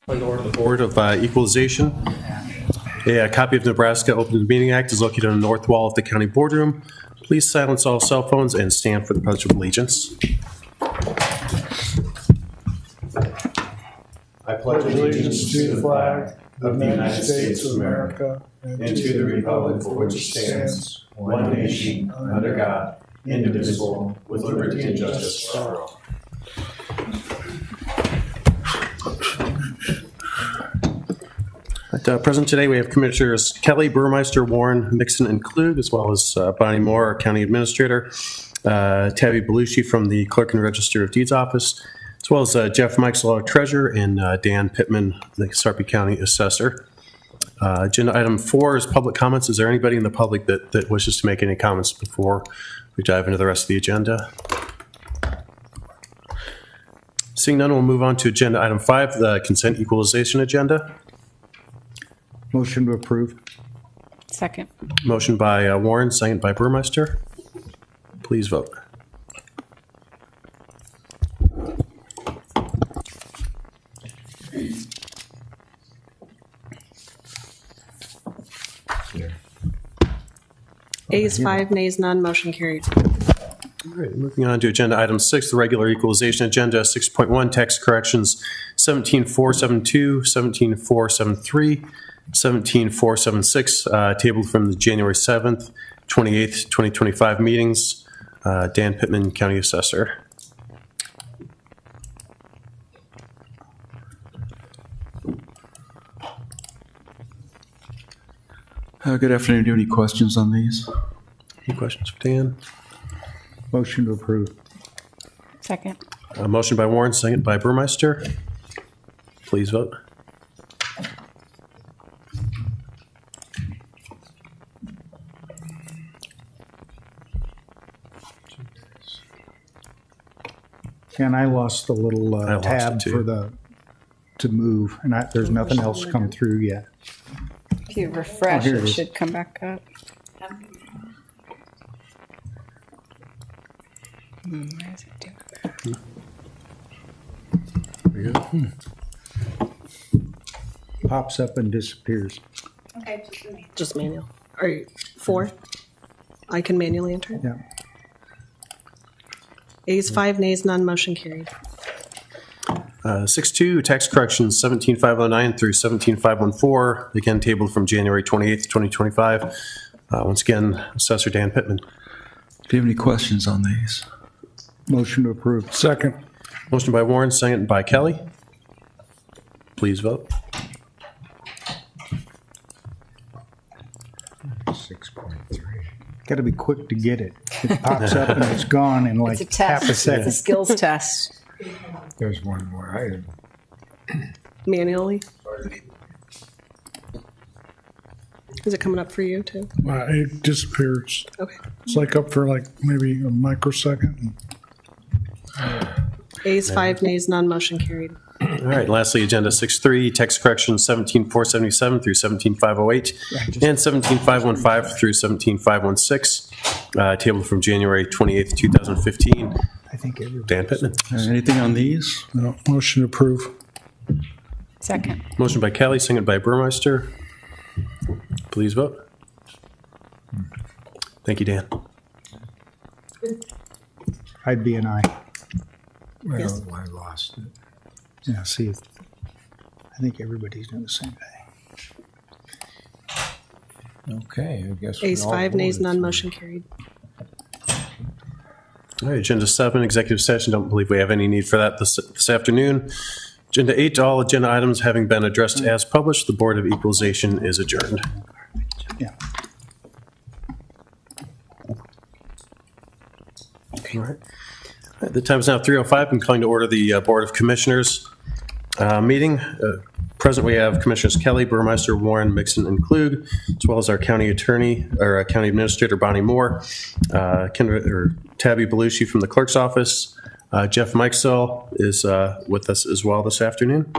The Board of Equalization. A copy of the Nebraska Open Meeting Act is located on the north wall of the county boardroom. Please silence all cell phones and stand for the Pledge of Allegiance. I pledge allegiance to the flag of the United States of America and to the republic for which it stands, one nation, under God, indivisible, with liberty and justice for all. Present today, we have Commissioners Kelly, Burmeister, Warren, Mixon, and Klug, as well as Bonnie Moore, our County Administrator, Tabby Belushi from the Clerk and Register of Deeds Office, as well as Jeff Meixel, our Treasurer, and Dan Pittman, the Sarpy County Assessor. Agenda item 4 is public comments. Is there anybody in the public that wishes to make any comments before we dive into the rest of the agenda? Seeing none, we'll move on to agenda item 5, the consent equalization agenda. Motion to approve. Second. Motion by Warren, second by Burmeister. Please vote. Ayes 5, nays none, motion carried. All right, moving on to agenda item 6, the regular equalization agenda, 6.1, tax corrections 17472, 17473, 17476, tabled from the January 7th, 28th, 2025 meetings. Dan Pittman, County Assessor. Good afternoon. Do you have any questions on these? Any questions for Dan? Motion to approve. Second. Motion by Warren, second by Burmeister. Please vote. And I lost the little I lost tab it too. for to move, and there's nothing else come through yet. If you refresh, here it it is. should come back up. Where is it doing? Very good. Pops up and disappears. Just manual. Are you 4? I can manually enter. Yeah. Ayes 5, nays none, motion carried. 6.2, tax corrections 17509 through 17514, again tabled from January 28th, 2025. Once again, Assessor Dan Pittman. Do you have any questions on these? Motion to approve. Second. Motion by Warren, second by Kelly. Please vote. 6.3. Got to be quick to get it. It pops up and it's gone in like It's a half test. a It's second. a skills test. There's one more item. Manually? Is it coming up for you too? It disappears. Okay. It's like up for like maybe a microsecond. Ayes 5, nays none, motion carried. All right, lastly, agenda 6.3, tax corrections 17477 through 17508 and 17515 through 17516, tabled from January 28th, 2015. I think everybody. Dan Pittman. Anything on these? No, motion to approve. Second. Motion by Kelly, second by Burmeister. Please vote. Thank you, Dan. I'd be an aye. Well, Yes. I lost it. Yeah, see, I think everybody's doing the same thing. Okay, I guess. Ayes 5, nays none, motion carried. All right, agenda 7, executive session. Don't believe we have any need for that this afternoon. Agenda 8, all agenda items having been addressed as published, the Board of Equalization is adjourned. Yeah. All right. The time is now 3:05. I'm calling to order the Board of Commissioners meeting. Present, we have Commissioners Kelly, Burmeister, Warren, Mixon, and Klug, as well as our county attorney, or county administrator, Bonnie Moore, Tabby Belushi from the clerk's office. Jeff Meixel is with us as well this afternoon.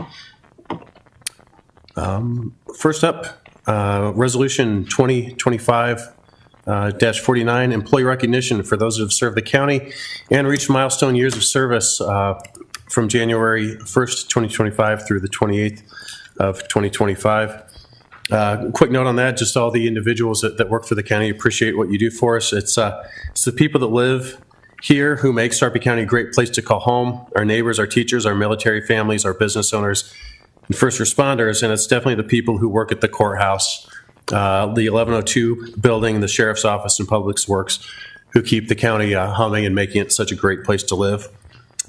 First up, Resolution 2025-49, employee recognition for those who have served the county and reached milestone years of service. from January 1st, 2025 through the 28th of 2025. Quick note on that, just all the individuals that work for the county, appreciate what you do for us. It's the people that live here who make Sarpy County a great place to call home, our neighbors, our teachers, our military families, our business owners, and first responders, and it's definitely the people who work at the courthouse, the 1102 building, the sheriff's office, and Public Works, who keep the county humming and making it such a great place to live.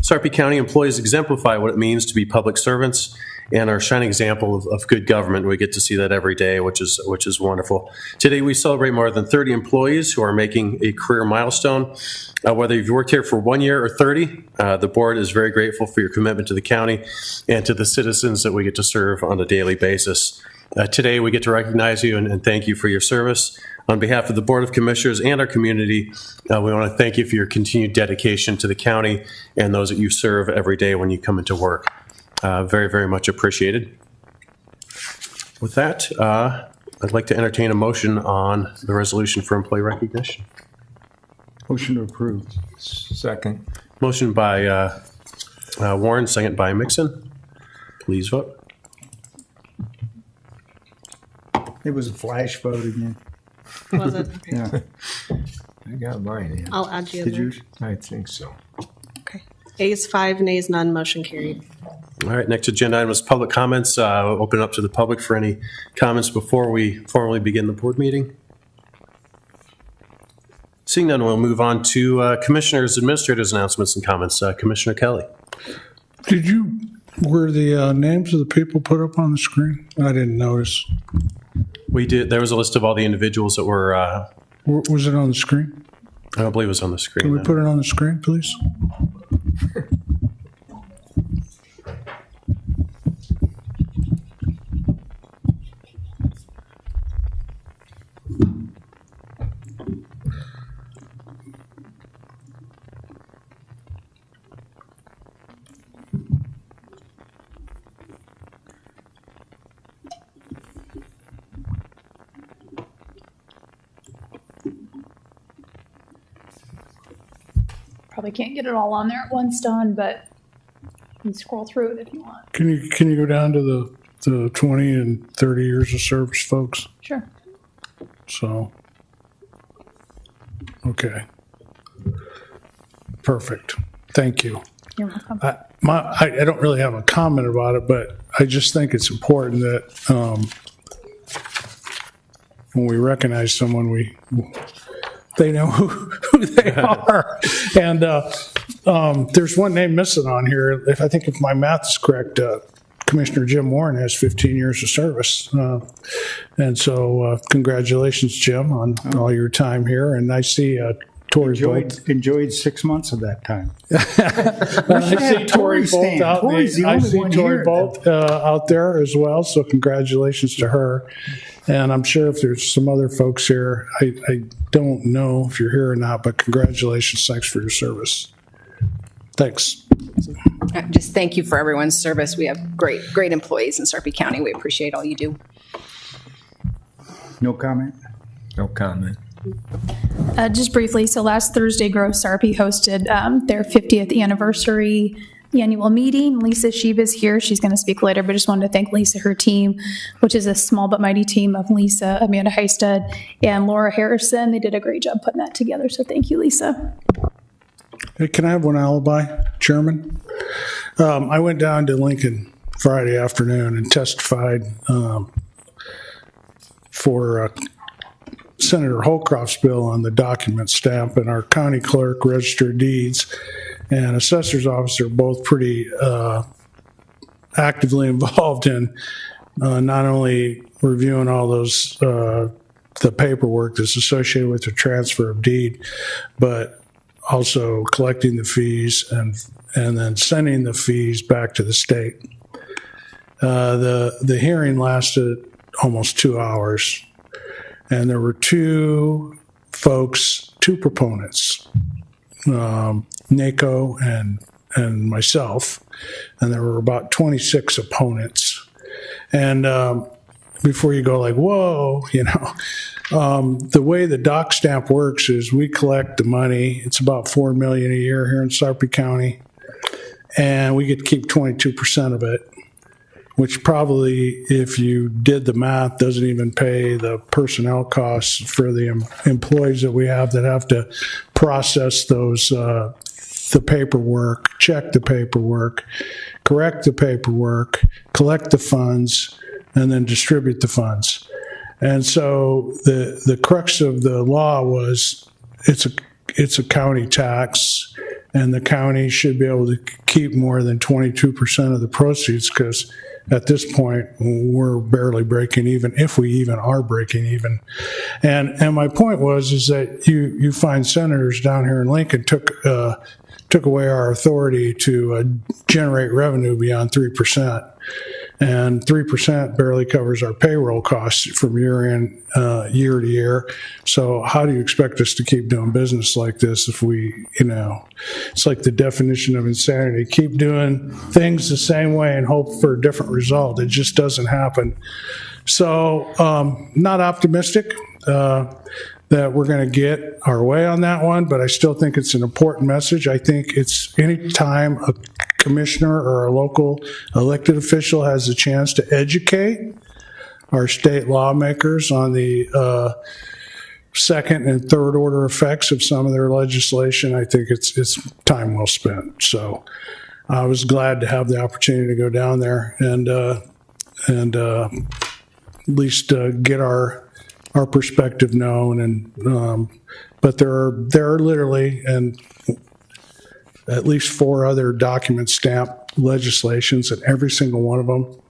Sarpy County employees exemplify what it means to be public servants and are a shining example of good government. We get to see that every day, which is wonderful. Today, we celebrate more than 30 employees who are making a career milestone. Whether you've worked here for 1 year or 30, the board is very grateful for your commitment to the county and to the citizens that we get to serve on a daily basis. Today, we get to recognize you and thank you for your service. On behalf of the Board of Commissioners and our community, we want to thank you for your continued dedication to the county and those that you serve every day when you come into work. Very, very much appreciated. With that, I'd like to entertain a motion on the resolution for employee recognition. Motion to approve. Second. Motion by Warren, second by Mixon. Please vote. It was a flash vote again. Was it? Yeah. I got mine in. I'll add you in Did there. yours? I think so. Okay. Ayes 5, nays none, motion carried. All right, next agenda item is public comments. Open up to the public for any comments before we formally begin the board meeting. Seeing none, we'll move on to commissioners, administrators, announcements, and comments. Commissioner Kelly. Were the names of the people put up on the screen? I didn't notice. We did. There was a list of all the individuals that were. Was it on the screen? I don't believe it was on the screen. Can we no. put it on the screen, please? Probably can't get it all on there at once, Don, but you can scroll through it if you want. Can you go down to the 20 and 30 years of service, folks? Sure. So, okay. Perfect. Thank you. You're welcome. I don't really have a comment about it, but I just think it's important that when we recognize someone, they know who they are. And there's one name missing on here. If my math is correct, Commissioner Jim Warren has 15 years of service. And so congratulations, Jim, on all your time here. And I see Tori Bolt. Enjoyed 6 months of that time. I see Tori Bolt out. I see Tori Bolt out there as well. So congratulations to her. And I'm sure if there's some other folks here, I don't know if you're here or not, but congratulations. Thanks for your service. Thanks. Just thank you for everyone's service. We have great employees in Sarpy County. We appreciate all you do. No comment? No comment. Just briefly, so last Thursday, Grove Sarpy hosted their 50th anniversary annual meeting. Lisa Sheeb is here. She's going to speak later, but just wanted to thank Lisa, her team, which is a small but mighty team of Lisa, Amanda Heisted, and Laura Harrison. They did a great job putting that together, so thank you, Lisa. Hey, can I have one alibi, Chairman? I went down to Lincoln Friday afternoon and testified for Senator Holcroft's bill on the document stamp, and our county clerk, register of deeds, and assessor's officer both pretty actively involved in not only reviewing all those the paperwork that's associated with the transfer of deed, but also collecting the fees and then sending the fees back to the state. The hearing lasted almost 2 hours, and there were two proponents, NACO and myself, and there were about 26 opponents. And before you go like, whoa, the way the doc stamp works is we collect the money. It's about $4 million a year here in Sarpy County. and we get to keep 22% of it, which probably, if you did the math, doesn't even pay the personnel costs for the employees that we have that have to process those, the paperwork, check the paperwork, correct the paperwork, collect the funds, and then distribute the funds. And so the crux of the law was it's a county tax, and the county should be able to keep more than 22% of the proceeds, because at this point, we're barely breaking even, if we even are breaking even. And my point is that you find senators down here in Lincoln took away our authority to generate revenue beyond 3%. And 3% barely covers our payroll costs from year to year. So how do you expect us to keep doing business like this if we, it's like the definition of insanity. Keep doing things the same way and hope for a different result. It just doesn't happen. So not optimistic that we're going to get our way on that one, but I still think it's an important message. I think it's any time a commissioner or a local elected official has a chance to educate our state lawmakers on the second and third order effects of some of their legislation, I think it's time well spent. So I was glad to have the opportunity to go down there and at least get our perspective known. And but there are literally and at least 4 other document stamped legislations, and every single one of them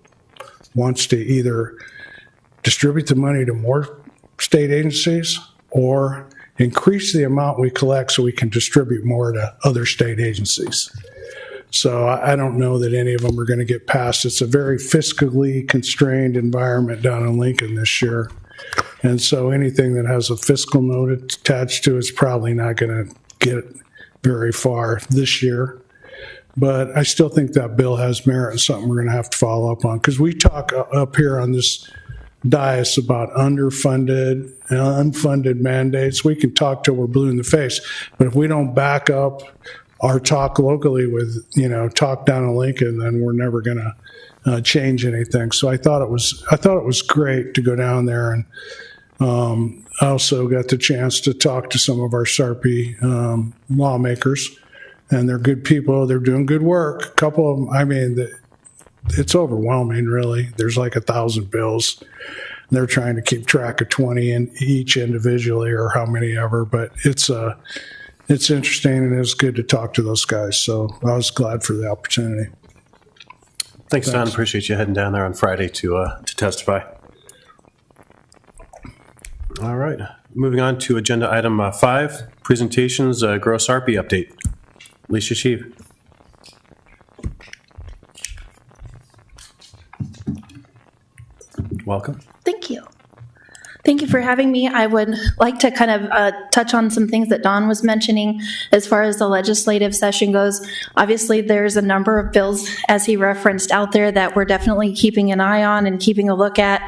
wants to either distribute the money to more state agencies or increase the amount we collect so we can distribute more to other state agencies. So I don't know that any of them are going to get passed. It's a very fiscally constrained environment down in Lincoln this year. And so anything that has a fiscal note attached to it's probably not going to get very far this year. But I still think that bill has merit and something we're going to have to follow up on, because we talk up here on this dais about underfunded and unfunded mandates. We can talk till we're blue in the face, but if we don't back up our talk locally with, talk down in Lincoln, then we're never going to change anything. So I thought it was great to go down there, and I also got the chance to talk to some of our Sarpy lawmakers, and they're good people. They're doing good work. A couple of them, it's overwhelming, really. There's like 1,000 bills. They're trying to keep track of 20 in each individually, or how many ever. But it's interesting, and it's good to talk to those guys. So I was glad for the opportunity. Thanks, Don. Appreciate you heading down there on Friday to testify. All right. Moving on to agenda item 5, presentations, Gross Sarpy update. Lisa Sheev. Welcome. Thank you. Thank you for having me. I would like to kind of touch on some things that Don was mentioning as far as the legislative session goes. Obviously, there's a number of bills, as he referenced, out there that we're definitely keeping an eye on and keeping a look at.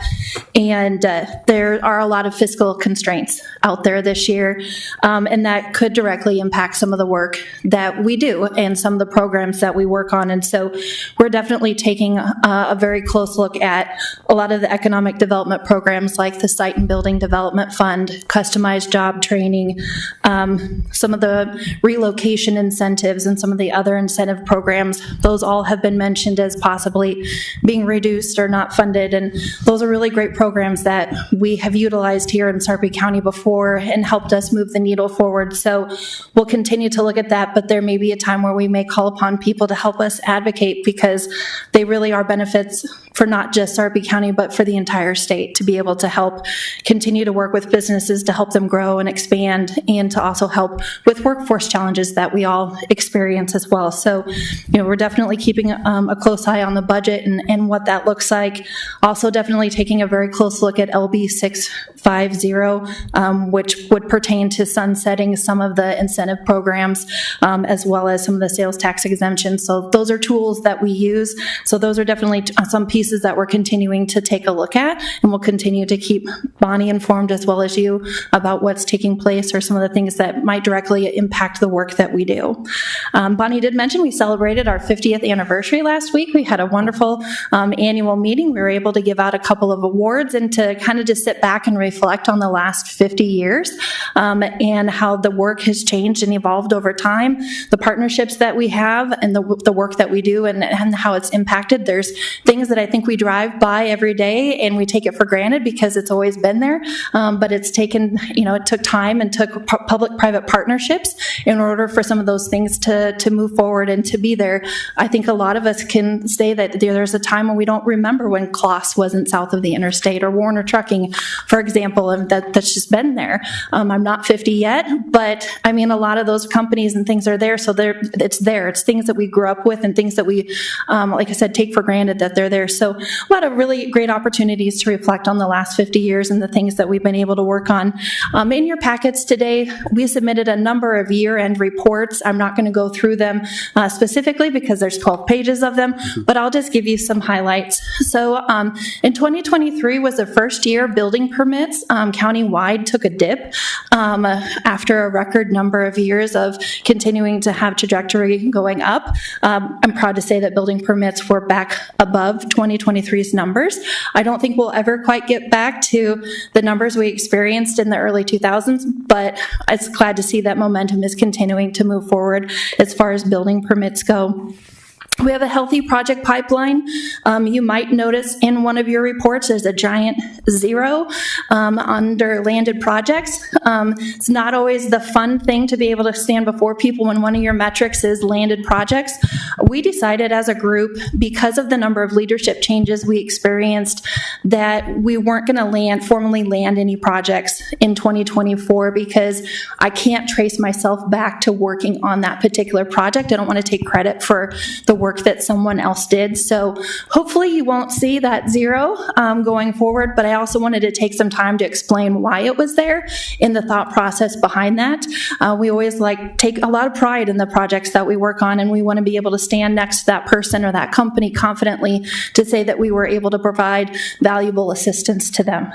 And there are a lot of fiscal constraints out there this year, and that could directly impact some of the work that we do and some of the programs that we work on. And so we're definitely taking a very close look at a lot of the economic development programs, like the Site and Building Development Fund, customized job training, some of the relocation incentives, and some of the other incentive programs. Those all have been mentioned as possibly being reduced or not funded, and those are really great programs that we have utilized here in Sarpy County before and helped us move the needle forward. So we'll continue to look at that, but there may be a time where we may call upon people to help us advocate, because they really are benefits for not just Sarpy County, but for the entire state, to be able to help continue to work with businesses to help them grow and expand, and to also help with workforce challenges that we all experience as well. So, we're definitely keeping a close eye on the budget and what that looks like. Also definitely taking a very close look at LB 650, which would pertain to sunsetting some of the incentive programs, as well as some of the sales tax exemptions. So those are tools that we use. So those are definitely some pieces that we're continuing to take a look at, and we'll continue to keep Bonnie informed, as well as you, about what's taking place or some of the things that might directly impact the work that we do. Bonnie did mention we celebrated our 50th anniversary last week. We had a wonderful annual meeting. We were able to give out a couple of awards and to kind of just sit back and reflect on the last 50 years and how the work has changed and evolved over time, the partnerships that we have and the work that we do and how it's impacted. There's things that I think we drive by every day and we take it for granted because it's always been there, but it's taken, it took time and took public-private partnerships in order for some of those things to move forward and to be there. I think a lot of us can say that there's a time when we don't remember when Kloss wasn't south of the interstate or Warner Trucking, for example, and that's just been there. I'm not 50 yet, but I mean, a lot of those companies and things are there, so it's there. It's things that we grew up with and things that we, like I said, take for granted that they're there. So a lot of really great opportunities to reflect on the last 50 years and the things that we've been able to work on. In your packets today, we submitted a number of year-end reports. I'm not going to go through them specifically because there's 12 pages of them, but I'll just give you some highlights. So in 2023 was the first year building permits countywide took a dip after a record number of years of continuing to have trajectory going up. I'm proud to say that building permits were back above 2023's numbers. I don't think we'll ever quite get back to the numbers we experienced in the early 2000s, but it's glad to see that momentum is continuing to move forward as far as building permits go. We have a healthy project pipeline. You might notice in one of your reports there's a giant 0 under landed projects. It's not always the fun thing to be able to stand before people when one of your metrics is landed projects. We decided as a group, because of the number of leadership changes we experienced, that we weren't going to formally land any projects in 2024 because I can't trace myself back to working on that particular project. I don't want to take credit for the work that someone else did. So hopefully you won't see that 0 going forward, but I also wanted to take some time to explain why it was there in the thought process behind that. We always take a lot of pride in the projects that we work on, and we want to be able to stand next to that person or that company confidently to say that we were able to provide valuable assistance to them.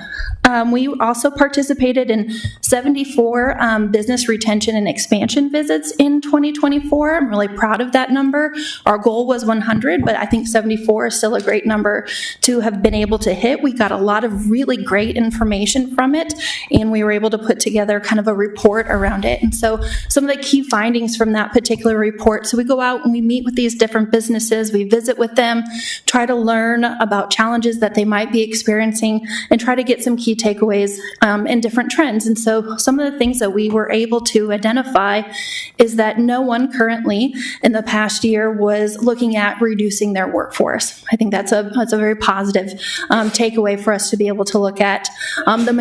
We also participated in 74 business retention and expansion visits in 2024. I'm really proud of that number. Our goal was 100, but I think 74 is still a great number to have been able to hit. We got a lot of really great information from it, and we were able to put together kind of a report around it. And so some of the key findings from that particular report, so we go out and we meet with these different businesses, we visit with them, try to learn about challenges that they might be experiencing, and try to get some key takeaways and different trends. And so some of the things that we were able to identify is that no one currently in the past year was looking at reducing their workforce. I think that's a very positive takeaway for us to be able to look at. The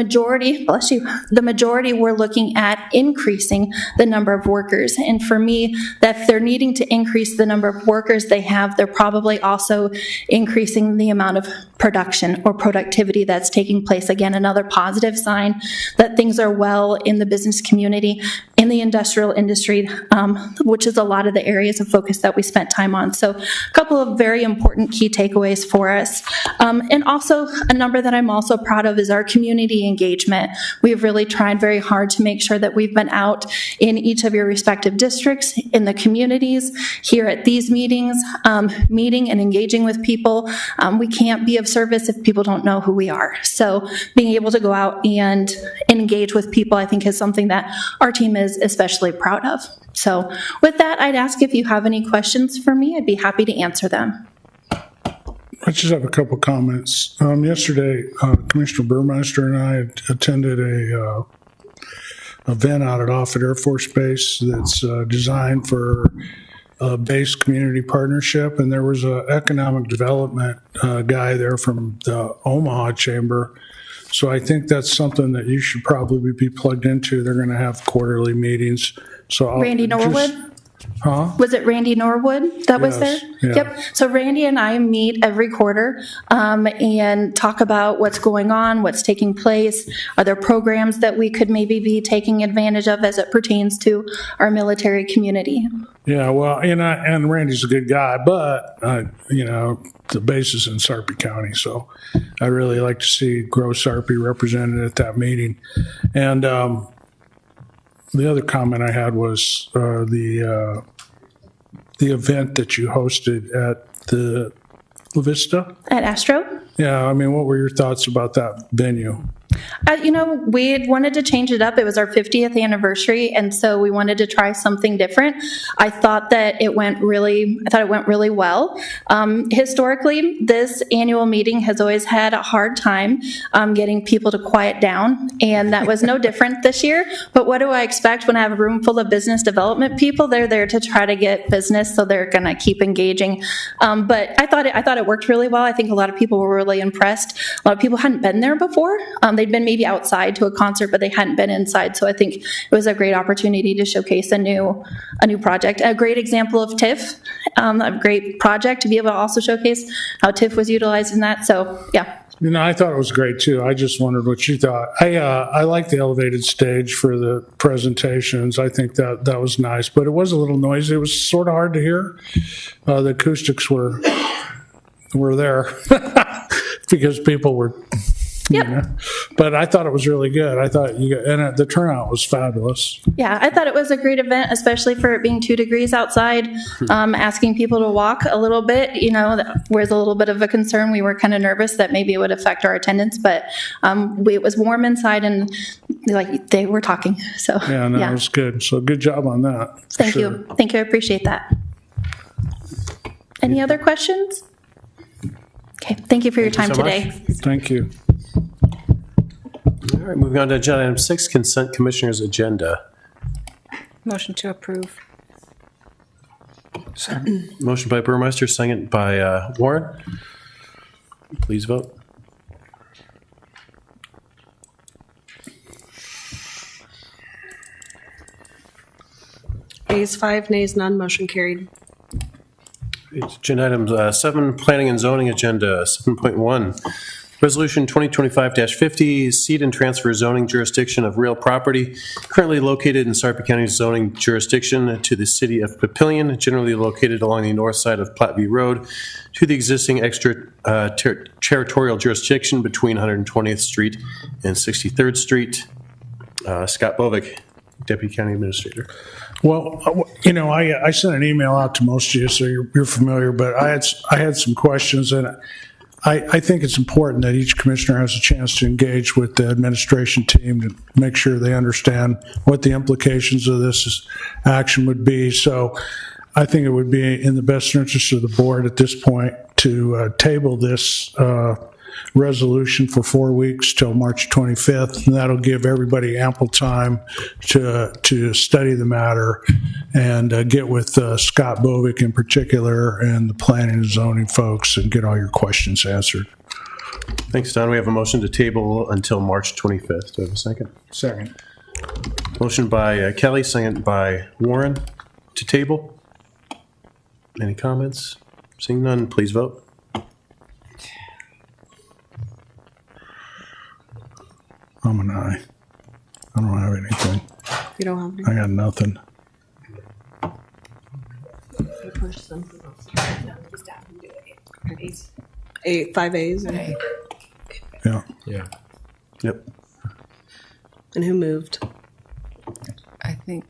majority were looking at increasing the number of workers. And for me, that if they're needing to increase the number of workers they have, they're probably also increasing the amount of production or productivity that's taking place. Again, another positive sign that things are well in the business community, in the industrial industry, which is a lot of the areas of focus that we spent time on. So a couple of very important key takeaways for us. And also a number that I'm also proud of is our community engagement. We've really tried very hard to make sure that we've been out in each of your respective districts, in the communities, here at these meetings, meeting and engaging with people. We can't be of service if people don't know who we are. So being able to go out and engage with people, I think, is something that our team is especially proud of. So with that, I'd ask if you have any questions for me. I'd be happy to answer them. I just have a couple comments. Yesterday, Commissioner Burmeister and I attended a event out at Offutt Air Force Base that's designed for a base community partnership, and there was an economic development guy there from the Omaha Chamber. So I think that's something that you should probably be plugged into. They're going to have quarterly meetings. So Randy Norwood? Was it Randy Norwood that was there? Yes, yeah. Yep. So Randy and I meet every quarter and talk about what's going on, what's taking place. Are there programs that we could maybe be taking advantage of as it pertains to our military community? Yeah, well, and Randy's a good guy, but, the base is in Sarpy County, so I really like to see Grow Sarpy represented at that meeting. And the other comment I had was the event that you hosted at the La Vista. At Astro? Yeah, I mean, what were your thoughts about that venue? We had wanted to change it up. It was our 50th anniversary, and so we wanted to try something different. I thought it went really well. Historically, this annual meeting has always had a hard time getting people to quiet down, and that was no different this year. But what do I expect when I have a room full of business development people? They're there to try to get business, so they're going to keep engaging. But I thought it worked really well. I think a lot of people were really impressed. A lot of people hadn't been there before. They'd been maybe outside to a concert, but they hadn't been inside. So I think it was a great opportunity to showcase a new project. A great example of TIFF, a great project to be able to also showcase how TIFF was utilized in that. So yeah. I thought it was great too. I just wondered what you thought. I like the elevated stage for the presentations. I think that was nice, but it was a little noisy. It was sort of hard to hear. The acoustics were there because people were. Yep. But I thought it was really good. I thought the turnout was fabulous. Yeah, I thought it was a great event, especially for it being 2 degrees outside, asking people to walk a little bit, that was a little bit of a concern. We were kind of nervous that maybe it would affect our attendance, but it was warm inside and they were talking. So yeah, no, it was good. So good job on that. Thank you. Thank you. I appreciate that. Any other questions? Okay, thank you for your time so today. Thank you. All right, moving on to agenda item 6, consent commissioners agenda. Motion to approve. Motion by Burmeister, second by Warren. Please vote. Ayes 5, nays none, motion carried. Agenda item 7, planning and zoning agenda. 7.1, resolution 2025-50, seed and transfer zoning jurisdiction of real property currently located in Sarpy County zoning jurisdiction to the city of Papillion, generally located along the north side of Platteview Road, to the existing extra territorial jurisdiction between 120th Street and 63rd Street. Scott Bovick, Deputy County Administrator. Well, I sent an email out to most of you, so you're familiar, but I had some questions, and I think it's important that each commissioner has a chance to engage with the administration team to make sure they understand what the implications of this action would be. So I think it would be in the best interest of the board at this point to table this resolution for 4 weeks till March 25th, and that'll give everybody ample time to study the matter and get with Scott Bovick in particular and the planning and zoning folks and get all your questions answered. Thanks, Don. We have a motion to table until March 25th. Do I have a second? Second. Motion by Kelly, second by Warren to table. Any comments? Seeing none, please vote. I'm an aye. I don't have anything. You don't have any? I got nothing. Eight, 5 A's. Yeah. Yep. And who moved? I think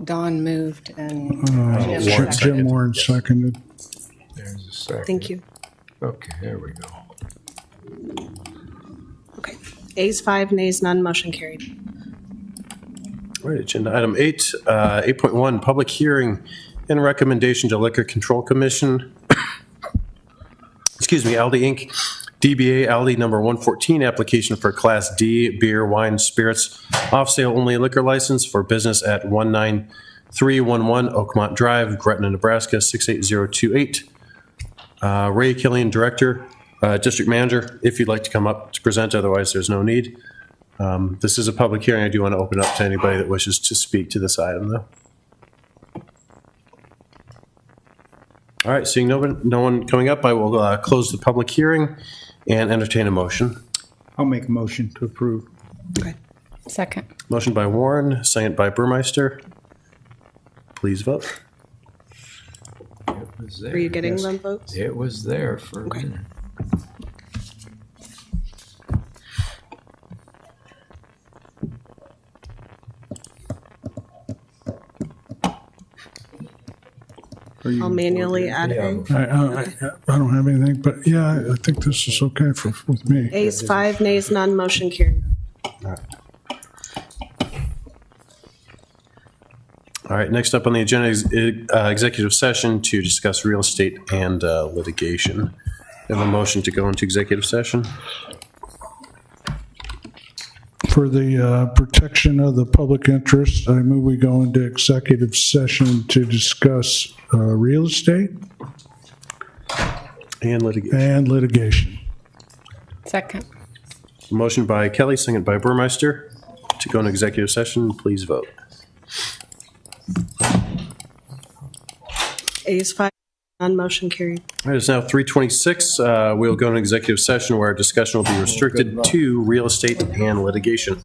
Dawn moved and Jim Warren seconded. There's a second. Thank you. Okay, there we go. Okay. Ayes 5, nays none, motion carried. All right, agenda item 8, 8.1, public hearing and recommendation to Liquor Control Commission. Excuse me, Aldi Inc., DBA Aldi number 114, application for Class D beer, wine, spirits, off-sale only liquor license for business at 19311 Oakmont Drive, Gretna, Nebraska, 68028. Ray Killian, Director, District Manager, if you'd like to come up to present, otherwise there's no need. This is a public hearing. I do want to open up to anybody that wishes to speak to this item, though. All right, seeing no one coming up, I will close the public hearing and entertain a motion. I'll make a motion to approve. Second. Motion by Warren, second by Burmeister. Please vote. Are you getting them votes? It was there for a minute. I'll manually add A. I don't have anything, but yeah, I think this is okay with me. Ayes 5, nays none, motion carried. All right, next up on the agenda is executive session to discuss real estate and litigation. We have a motion to go into executive session. For the protection of the public interest, I move we go into executive session to discuss real estate And litigation. and litigation. Second. Motion by Kelly, second by Burmeister. To go into executive session, please vote. Ayes 5, none, motion carried. All right, it's now 3:26. We'll go into executive session where our discussion will be restricted to real estate and litigation.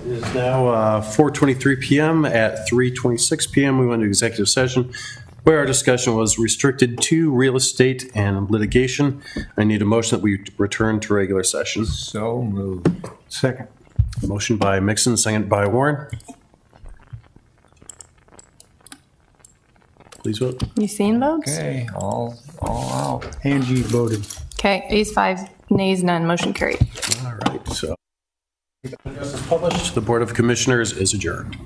It is now 4:23 PM. At 3:26 PM, we went into executive session where our discussion was restricted to real estate and litigation. I need a motion that we return to regular session. So moved. Second. Motion by Mixon, second by Warren. Please vote. You seen votes? Okay, all out. Angie voted. Okay, ayes 5, nays none, motion carried. All right, so. Published, the Board of Commissioners is adjourned.